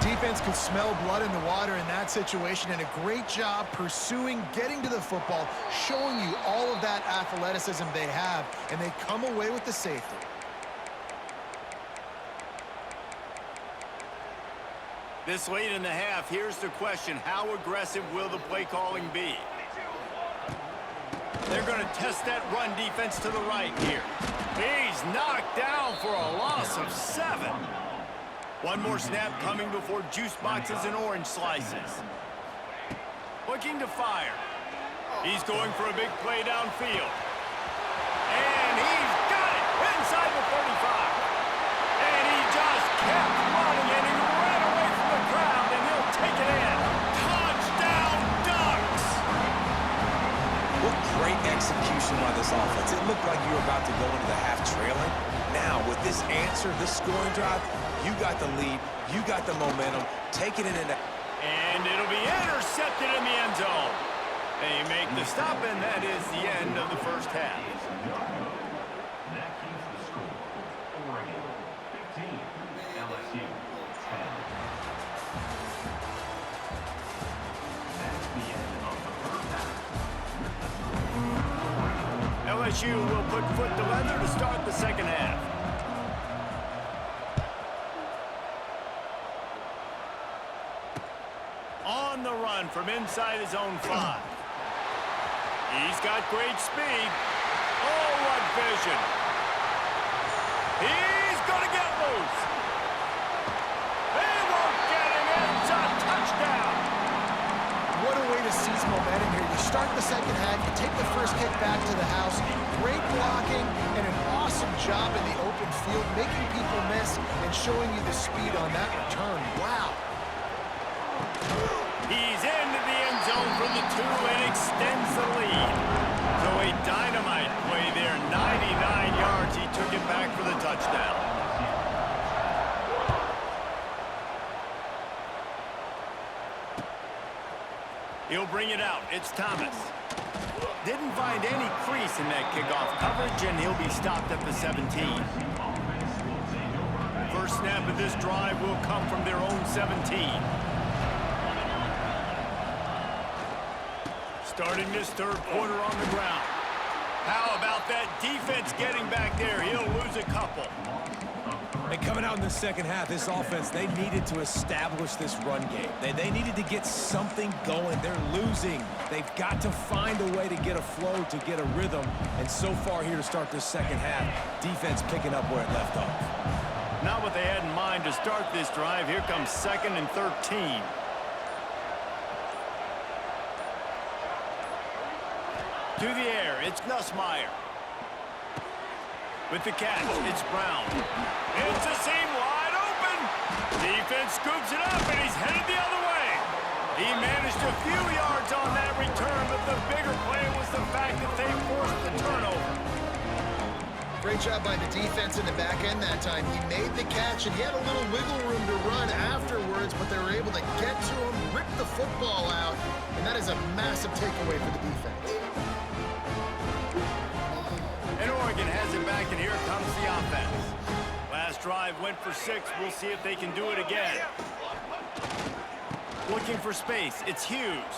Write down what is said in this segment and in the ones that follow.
defense could smell blood in the water in that situation, and a great job pursuing, getting to the football, showing you all of that athleticism they have, and they come away with the safety. This late in the half, here's the question: how aggressive will the play calling be? They're going to test that run defense to the right here. He's knocked down for a loss of 7. One more snap coming before juice boxes and orange slices. Looking to fire. He's going for a big play downfield. And he's got it inside the 35. And he just kept running, and he ran away from the crowd, and he'll take it in. Touchdown, Ducks! What great execution by this offense. It looked like you were about to go into the half trailing. Now, with this answer, this scoring drive, you got the lead, you got the momentum, taking it into... And it'll be intercepted in the end zone. They make the stop, and that is the end of the first half. That keeps the score. Oregon 15, LSU 10. That's the end of the first half. LSU will put foot to leather to start the second half. On the run from inside his own 5. He's got great speed. Oh, what vision. He's going to get loose. They won't get him. It's a touchdown. What a way to seize momentum here. You start the second half, you take the first kick back to the house, great blocking, and an awesome job in the open field, making people miss and showing you the speed on that return. Wow. He's into the end zone for the 2 and extends the lead. So a dynamite play there, 99 yards. He took it back for the touchdown. He'll bring it out. It's Thomas. Didn't find any crease in that kickoff coverage, and he'll be stopped at the 17. First snap of this drive will come from their own 17. Starting this third quarter on the ground. How about that defense getting back there? He'll lose a couple. And coming out in the second half, this offense, they needed to establish this run game. They needed to get something going. They're losing. They've got to find a way to get a flow, to get a rhythm. And so far here to start this second half, defense picking up where it left off. Not what they had in mind to start this drive. Here comes 2nd and 13. To the air, it's Nussmeier. With the catch, it's Brown. It's a seam wide open. Defense scoops it up, and he's headed the other way. He managed a few yards on that return, but the bigger play was the fact that they forced the turnover. Great job by the defense in the back end that time. He made the catch, and he had a little wiggle room to run afterwards, but they were able to get to him, rip the football out, and that is a massive takeaway for the defense. And Oregon has it back, and here comes the offense. Last drive went for 6. We'll see if they can do it again. Looking for space. It's Hughes.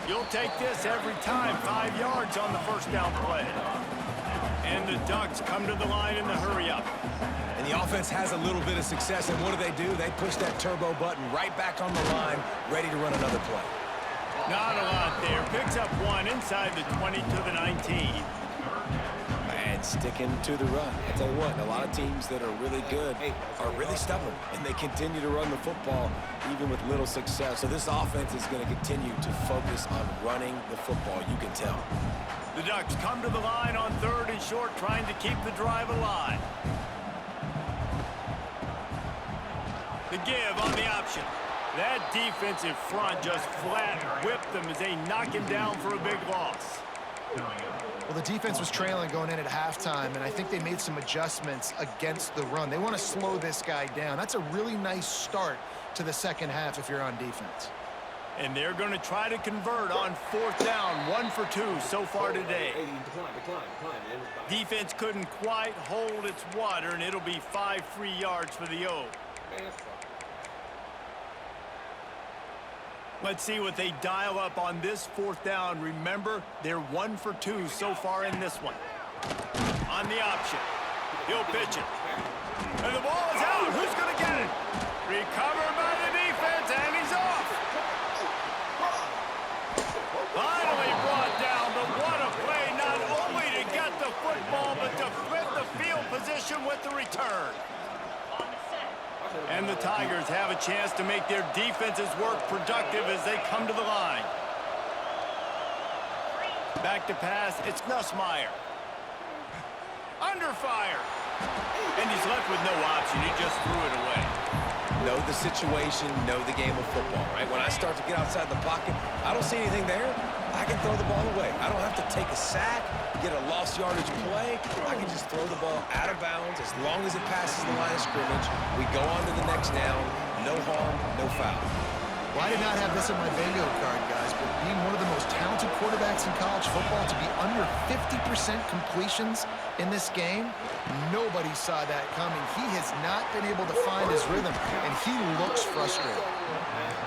You'll take this every time. 5 yards on the first down play. And the Ducks come to the line in the hurry-up. And the offense has a little bit of success, and what do? They push that turbo button right back on the line, ready to run another play. Not a lot there. Picks up 1 inside the 20 to the 19. And sticking to the run. I tell you what, a lot of teams that are really good are really stubborn, and they continue to run the football even with little success. So this offense is going to continue to focus on running the football, you can tell. The Ducks come to the line on 3rd and short, trying to keep the drive alive. The give on the option. That defensive front just flat whipped them as they knock him down for a big loss. Well, the defense was trailing going in at halftime, and I think they made some adjustments against the run. They want to slow this guy down. That's a really nice start to the second half if you're on defense. And they're going to try to convert on 4th down. 1 for 2 so far today. Defense couldn't quite hold its water, and it'll be 5 free yards for the O. Let's see what they dial up on this 4th down. Remember, they're 1 for 2 so far in this one. On the option. He'll pitch it. And the ball is out. Who's going to get it? Recovered by the defense, and he's off. Finally brought down, but what a play, not only to get the football, but to flip the field position with the return. And the Tigers have a chance to make their defenses work productive as they come to the line. Back to pass, it's Nussmeier. Under fire. And he's left with no option. He just threw it away. Know the situation, know the game of football, right? When I start to get outside the pocket, I don't see anything there. I can throw the ball away. I don't have to take a sack, get a lost yardage play. I can just throw the ball out of bounds as long as it passes the line of scrimmage. We go on to the next down. No harm, no foul. Well, I did not have this in my bingo card, guys, but being one of the most talented quarterbacks in college football, to be under 50% completions in this game, nobody saw that coming. He has not been able to find his rhythm, and he looks frustrated.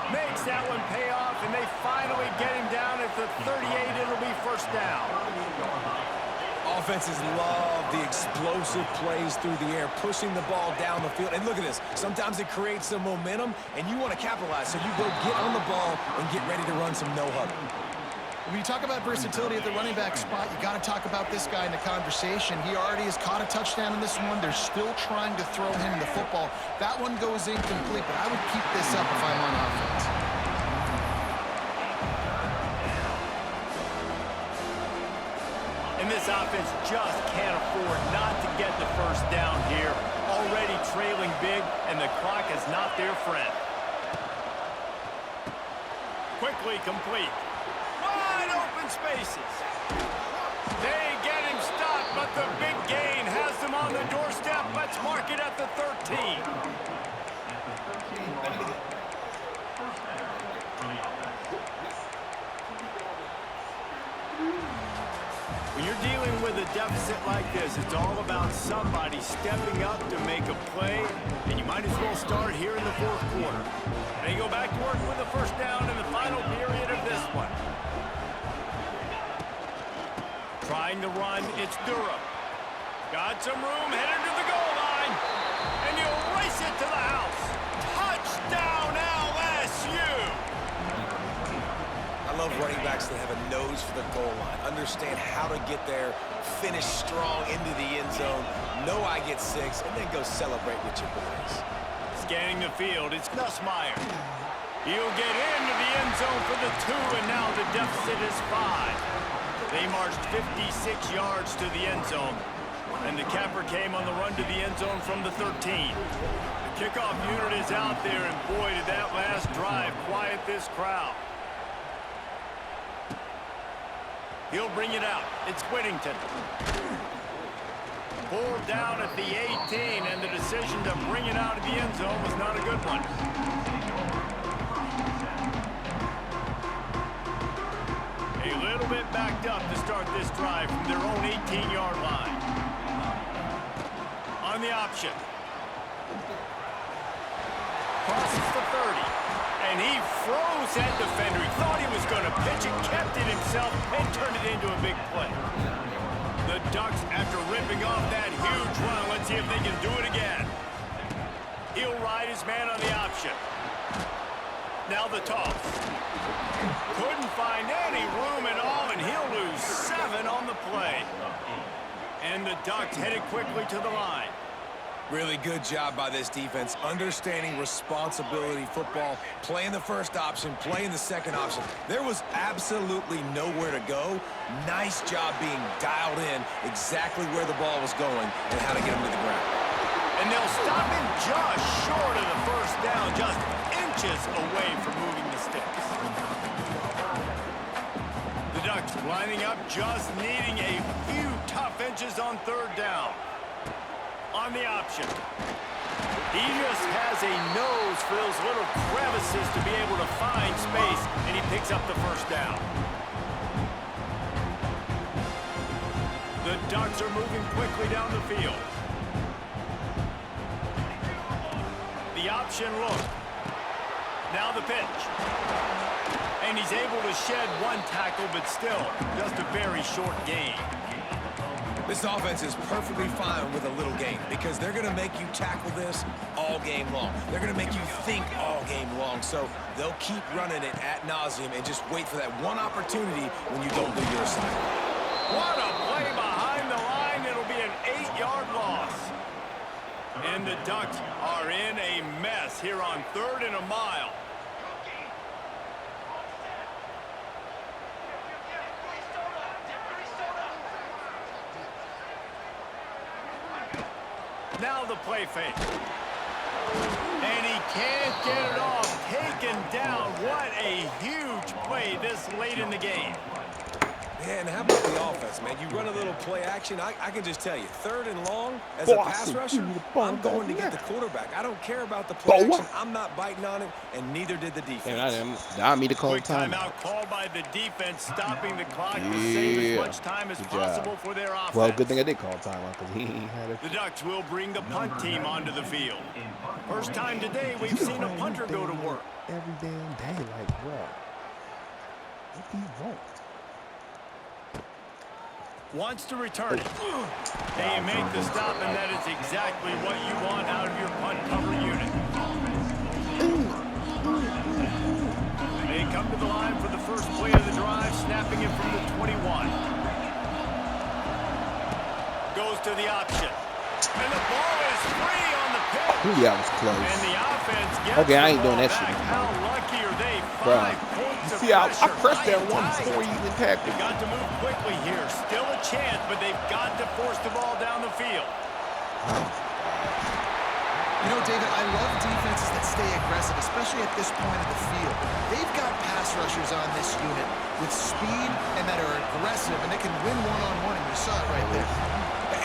Makes that one pay off, and they finally get him down at the 38. It'll be 1st down. Offenses love the explosive plays through the air, pushing the ball down the field. And look at this. Sometimes it creates some momentum, and you want to capitalize. So you go get on the ball and get ready to run some no-huddle. When you talk about versatility at the running back spot, you got to talk about this guy in the conversation. He already has caught a touchdown in this one. They're still trying to throw him the football. That one goes incomplete, but I would keep this up if I'm on offense. And this offense just can't afford not to get the 1st down here. Already trailing big, and the clock is not their friend. Quickly complete. Wide open spaces. They get him stopped, but the big gain has them on the doorstep. Let's mark it at the 13. When you're dealing with a deficit like this, it's all about somebody stepping up to make a play, and you might as well start here in the 4th quarter. They go back to work with the 1st down in the final period of this one. Trying to run, it's Durham. Got some room, headed to the goal line, and he'll race it to the house. Touchdown, LSU! I love running backs that have a nose for the goal line, understand how to get there, finish strong into the end zone, know I get 6, and then go celebrate with your boys. Scanning the field, it's Nussmeier. He'll get into the end zone for the 2, and now the deficit is 5. They marched 56 yards to the end zone, and the capper came on the run to the end zone from the 13. The kickoff unit is out there, and boy, did that last drive quiet this crowd. He'll bring it out. It's Whittington. Pulled down at the 18, and the decision to bring it out of the end zone was not a good one. A little bit backed up to start this drive from their own 18-yard line. On the option. Crosses the 30. And he froze that defender. He thought he was going to pitch it, kept it himself, and turned it into a big play. The Ducks, after ripping off that huge run, let's see if they can do it again. He'll ride his man on the option. Now the toss. Couldn't find any room at all, and he'll lose 7 on the play. And the Ducks headed quickly to the line. Really good job by this defense, understanding responsibility football, playing the 1st option, playing the 2nd option. There was absolutely nowhere to go. Nice job being dialed in exactly where the ball was going and how to get him to the ground. And they'll stop him just short of the 1st down, just inches away from moving the sticks. The Ducks lining up, just needing a few tough inches on 3rd down. On the option. He just has a nose for those little crevices to be able to find space, and he picks up the 1st down. The Ducks are moving quickly down the field. The option look. Now the pitch. And he's able to shed one tackle, but still just a very short gain. This offense is perfectly fine with a little gain because they're going to make you tackle this all game long. They're going to make you think all game long. So they'll keep running it ad nauseum and just wait for that one opportunity when you don't do your assignment. What a play behind the line. It'll be an 8-yard loss. And the Ducks are in a mess here on 3rd and a mile. Now the play fake. And he can't get it off. Taken down. What a huge play this late in the game. Yeah, and how about the offense, man? You run a little play action. I can just tell you, 3rd and long, as a pass rusher, I'm going to get the quarterback. I don't care about the play action. I'm not biting on it, and neither did the defense. I need to call Quick timeout called by the defense, stopping the clock to save as much time as possible for their offense. Well, good thing I did call timeout because he had it. The Ducks will bring the punt team onto the field. First time today we've seen a punter go to work. Every damn day, like, bro. What do you want? Wants to return it. They make the stop, and that is exactly what you want out of your punt cover unit. They come to the line for the first play of the drive, snapping it from the 21. Goes to the option. And the ball is free on the pitch. Ooh, yeah, that was close. And the offense gets Okay, I ain't the doing ball that shit. back. How lucky are they? Bruh. 5 points You of see, I pressure. pressed that one High before he even tackled. They got to move quickly here. Still a chance, but they've got to force the ball down the field. You know, David, I love defenses that stay aggressive, especially at this point of the field. They've got pass rushers on this unit with speed and that are aggressive, and they can win one-on-one, and you saw it right there.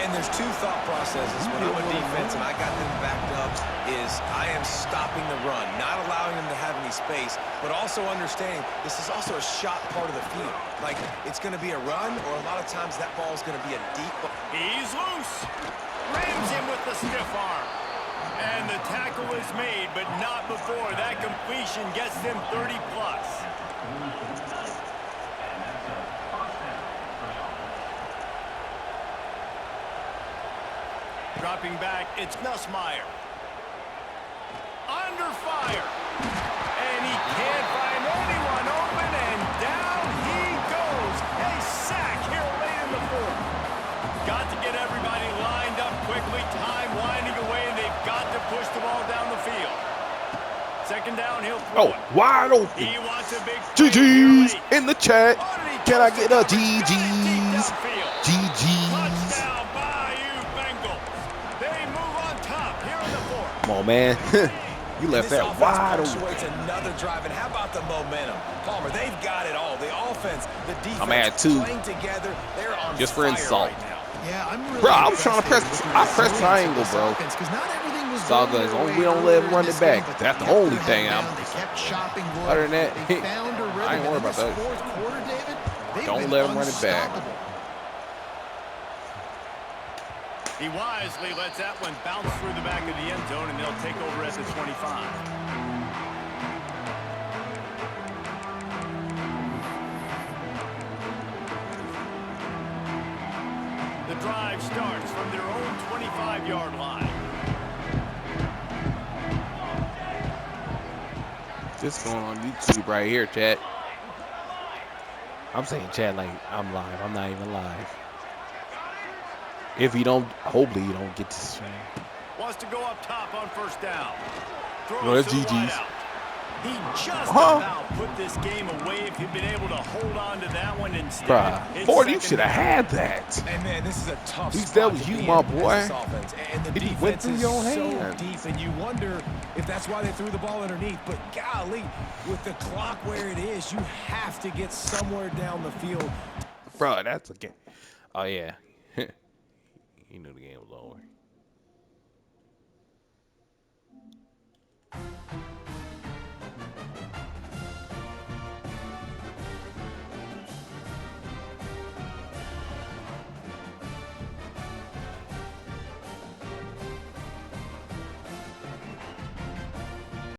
And there's two thought processes when I'm a defense and I got them backed up is I am stopping the run, not allowing them to have any space, but also understanding this is also a shot part of the field. Like, it's going to be a run, or a lot of times that ball is going to be a deep ball. He's loose. Rams him with the stiff arm. And the tackle is made, but not before that completion gets them 30+. Dropping back, it's Nussmeier. Under fire. And he can't find anyone open, and down he goes. A sack here late in the 4th. Got to get everybody lined up quickly. Time winding away, and they've got to push the ball down the field. Second down, he'll throw it. Wide open. He wants a big play GG's here late. in the chat. Oh, and he Can I tosses get a it deep GG's? downfield. GG's. Touchdown, Bayou Bengals. They move on top here in the 4th. Come on, man. You left This that offense wide open. punctuates another drive, and how about the momentum? Palmer, they've got it all. The offense, the defense, I'm at 2. playing together. They're on Just for fire insult. right now. Yeah, I'm really Bro, I was trying to impressed press. with I the pressed resilience of triangle, this bro. offense, 'cause not everything was It's all going good. As their long as way we don't let earlier him in run this it back. game, but That's they the kept only their thing head I'm. down. They kept chopping wood. Other than that, They found a rhythm. I ain't worried And in about this that. 4th quarter, David, they've Don't been let him run it back. unstoppable. He wisely lets that one bounce through the back of the end zone, and they'll take over at the 25. The drive starts from their own 25-yard line. This going on YouTube right here, chat. I'm saying chat like I'm live. I'm not even live. If you don't, hopefully you don't get to stream. Wants to go up top on first down. Throws No, that's to the GG's. wideout. He just about put this game away if he'd been able to hold on to that one instead. Bruh, 40, you should have had that. And man, this is a tough At least spot that was to you, be my in boy. as this offense. And the It defense went through is your so hands. deep, and you wonder if that's why they threw the ball underneath. But golly, with the clock where it is, you have to get somewhere down the field. Bro, that's a game. Oh, yeah. You knew the game was over.